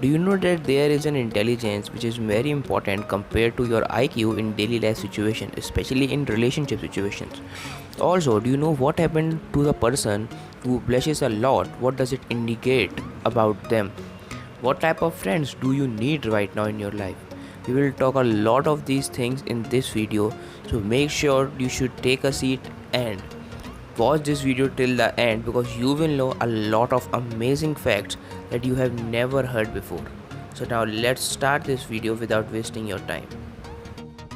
Do you know that there is an intelligence which is very important compared to your IQ in daily life situations, especially in relationship situations? Also, do you know what happened to the person who blushes a lot? What does it indicate about them? What type of friends do you need right now in your life? We will talk a lot of these things in this video, so make sure you should take a seat and watch this video till the end because you will know a lot of amazing facts that you have never heard before. So now let's start this video without wasting your time.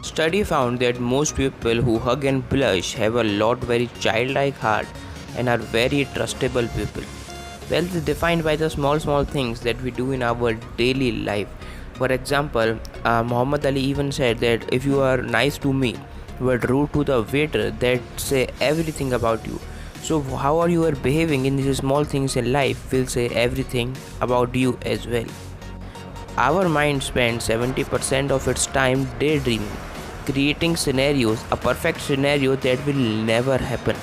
Study found that most people who hug and blush have a lot very childlike heart and are very trustable people. Wealth is defined by the small things that we do in our daily life. For example, Muhammad Ali even said that if you are nice to me but rude to the waiter, that say everything about you. So how are you are behaving in these small things in life will say everything about you as well. Our mind spends 70% of its time daydreaming, creating scenarios, a perfect scenario that will never happen.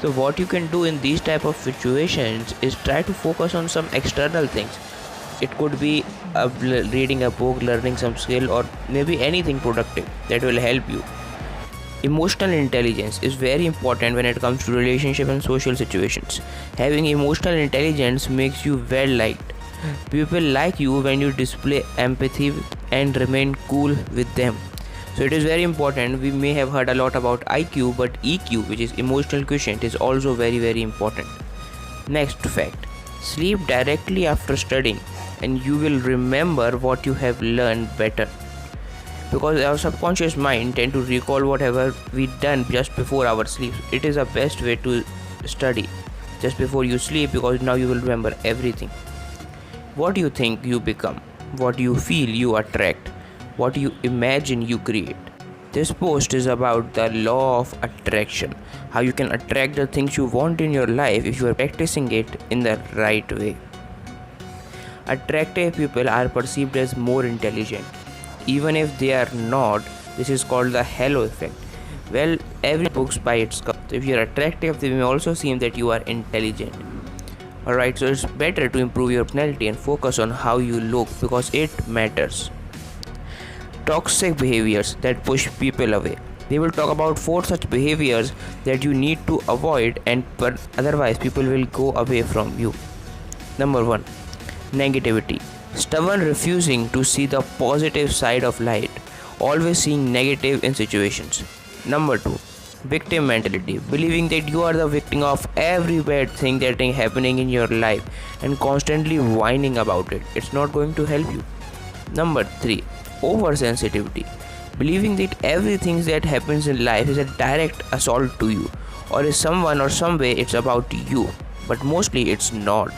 So what you can do in these type of situations is try to focus on some external things. It could be reading a book, learning some skill, or maybe anything productive that will help you. Emotional intelligence is very important when it comes to relationship and social situations. Having emotional intelligence makes you well liked. People like you when you display empathy and remain cool with them. So it is very important. We may have heard a lot about IQ, but EQ, which is emotional quotient, is also very important. Next fact: sleep directly after studying and you will remember what you have learned better, because our subconscious mind tend to recall whatever we done just before our sleep. It is the best way to study just before you sleep, because now you will remember everything. What you think you become, what you feel you attract, what you imagine you create. This post is about the law of attraction, how you can attract the things you want in your life if you are practicing it in the right way. Attractive people are perceived as more intelligent, even if they are not. This is called the halo effect. Well, every book by its cover. So if you are attractive, they may also seem that you are intelligent. Alright, so it's better to improve your personality and focus on how you look because it matters. Toxic behaviors that push people away. They will talk about 4 such behaviors that you need to avoid, and otherwise people will go away from you. Number 1. Negativity. Stubborn refusing to see the positive side of light, always seeing negative in situations. Number 2. Victim mentality, believing that you are the victim of every bad thing that is happening in your life and constantly whining about it. It's not going to help you. Number 3. Oversensitivity, believing that everything that happens in life is a direct assault to you, or is someone or some way it's about you, but mostly it's not.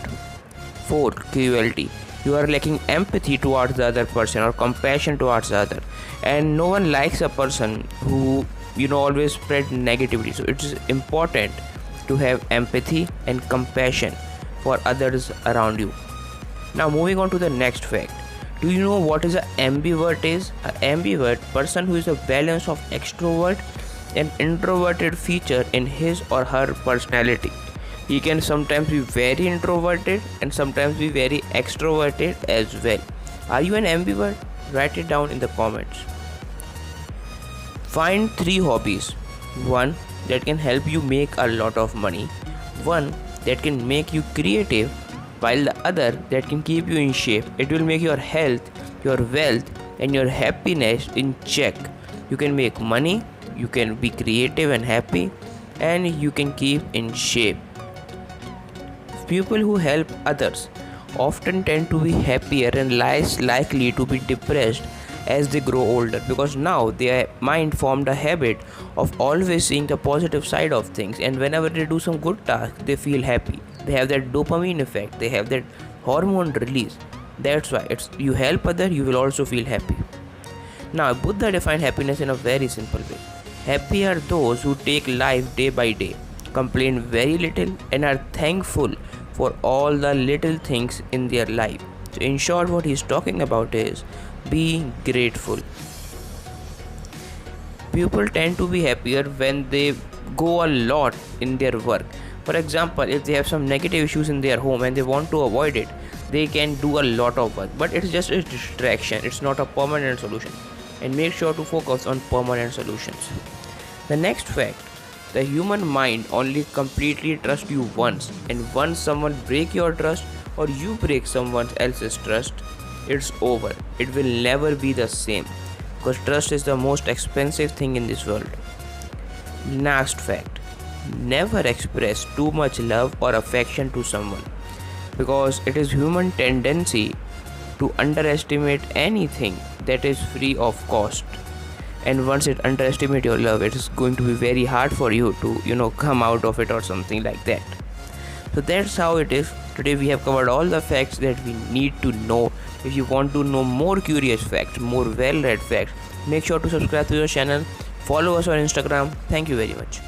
4. Cruelty. You are lacking empathy towards the other person or compassion towards the other, and no one likes a person who always spread negativity. So it's important to have empathy and compassion for others around you. Now moving on to the next fact. Do you know what is an ambivert is? An ambivert person who is a balance of extrovert and introverted feature in his or her personality. He can sometimes be very introverted and sometimes be very extroverted as well. Are you an ambivert? Write it down in the comments. Find 3 hobbies. 1 that can help you make a lot of money. 1 that can make you creative, while the other that can keep you in shape. It will make your health, your wealth, and your happiness in check. You can make money, you can be creative and happy, and you can keep in shape. People who help others often tend to be happier and less likely to be depressed as they grow older, because now their mind formed a habit of always seeing the positive side of things, and whenever they do some good task they feel happy. They have that dopamine effect, they have that hormone release. That's why you help other, you will also feel happy. Now Buddha defined happiness in a very simple way. Happy are those who take life day by day, complain very little, and are thankful for all the little things in their life. So in short, what he's talking about is being grateful. People tend to be happier when they go a lot in their work. For example, if they have some negative issues in their home and they want to avoid it, they can do a lot of work, but it's just a distraction, it's not a permanent solution. And make sure to focus on permanent solutions. The next fact: the human mind only completely trusts you once, and once someone break your trust or you break someone else's trust, it's over. It will never be the same, because trust is the most expensive thing in this world. Last fact: never express too much love or affection to someone, because it is human tendency to underestimate anything that is free of cost. And once it underestimate your love, it is going to be very hard for you to come out of it or something like that. So that's how it is. Today we have covered all the facts that we need to know. If you want to know more curious facts, more well read facts, make sure to subscribe to the channel. Follow us on Instagram. Thank you very much.